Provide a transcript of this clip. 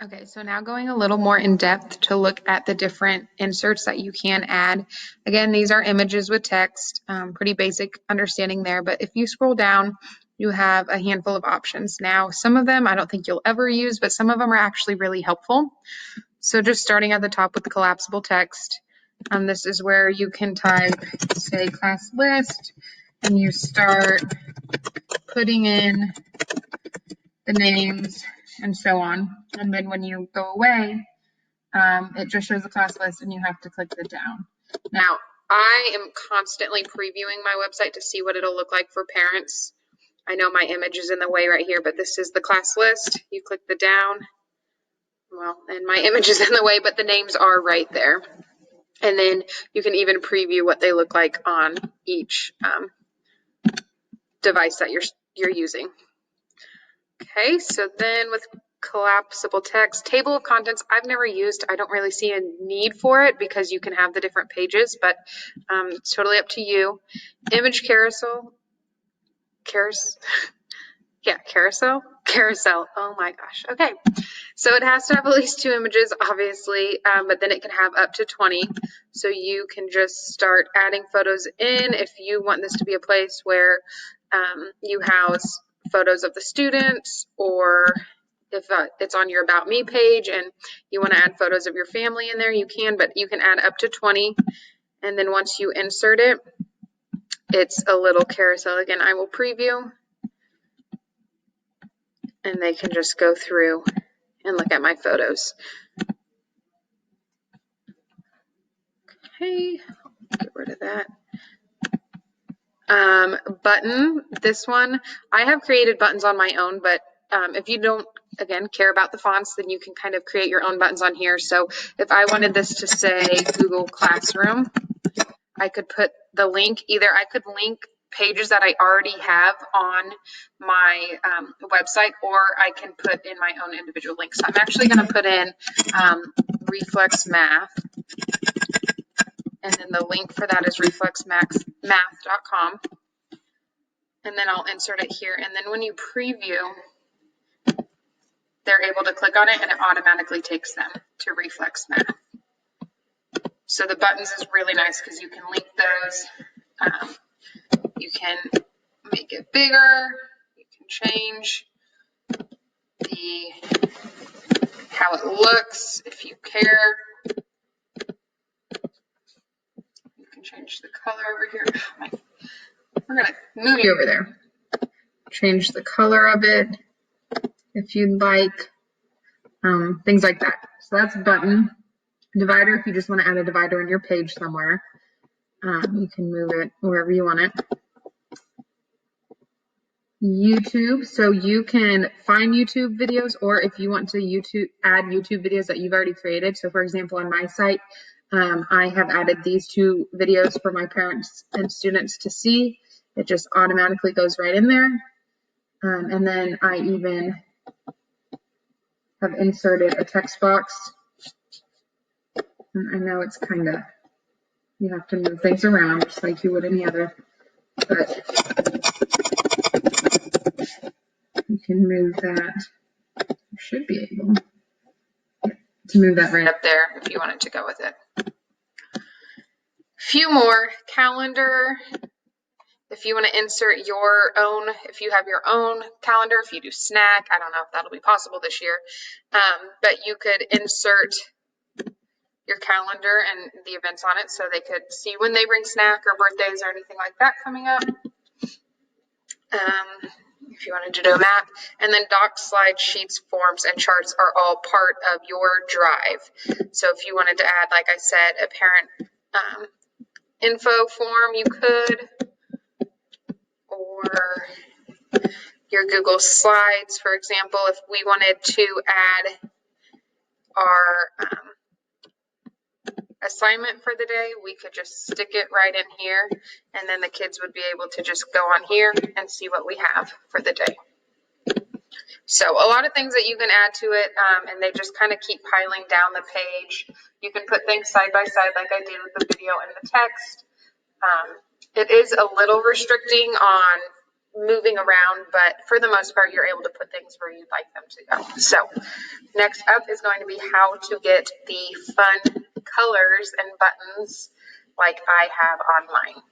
Okay, so now going a little more in depth to look at the different inserts that you can add. Again, these are images with text, pretty basic understanding there, but if you scroll down, you have a handful of options. Now, some of them I don't think you'll ever use, but some of them are actually really helpful. So just starting at the top with the collapsible text, this is where you can type, say, class list, and you start putting in the names and so on. And then when you go away, it just shows the class list and you have to click the down. Now, I am constantly previewing my website to see what it'll look like for parents. I know my image is in the way right here, but this is the class list. You click the down. Well, and my image is in the way, but the names are right there. And then you can even preview what they look like on each device that you're using. Okay, so then with collapsible text, table of contents, I've never used. I don't really see a need for it because you can have the different pages, but it's totally up to you. Image carousel, carousel. Oh my gosh. Okay, so it has to have at least 2 images, obviously, but then it can have up to 20. So you can just start adding photos in if you want this to be a place where you house photos of the students, or if it's on your About Me page and you want to add photos of your family in there, you can, but you can add up to 20. And then once you insert it, it's a little carousel. Again, I will preview, and they can just go through and look at my photos. Okay, get rid of that. Button, this one, I have created buttons on my own, but if you don't, again, care about the fonts, then you can kind of create your own buttons on here. So if I wanted this to say Google Classroom, I could put the link, either I could link pages that I already have on my website, or I can put in my own individual links. So I'm actually going to put in Reflex Math. And then the link for that is reflexmath.com. And then I'll insert it here. And then when you preview, they're able to click on it and it automatically takes them to Reflex Math. So the buttons is really nice because you can link those. You can make it bigger. You can change how it looks if you care. You can change the color over here. We're going to move you over there. Change the color of it if you'd like. Things like that. So that's a button. Divider, if you just want to add a divider on your page somewhere, you can move it wherever you want it. YouTube, so you can find YouTube videos, or if you want to add YouTube videos that you've already created. So for example, on my site, I have added these 2 videos for my parents and students to see. It just automatically goes right in there. And then I even have inserted a text box. And I know it's kind of, you have to move things around just like you would any other, but you can move that. You should be able to move that right up there if you wanted to go with it. Few more. Calendar. If you want to insert your own, if you have your own calendar, if you do snack, I don't know if that'll be possible this year, but you could insert your calendar and the events on it so they could see when they bring snack or birthdays or anything like that coming up. If you wanted to do a map, and then docs, slides, sheets, forms, and charts are all part of your drive. So if you wanted to add, like I said, a parent info form, you could, or your Google Slides, for example, if we wanted to add our assignment for the day, we could just stick it right in here, and then the kids would be able to just go on here and see what we have for the day. So a lot of things that you can add to it, and they just kind of keep piling down the page. You can put things side by side like I did with the video and the text. It is a little restricting on moving around, but for the most part, you're able to put things where you'd like them to go. So next up is going to be how to get the fun colors and buttons like I have on mine.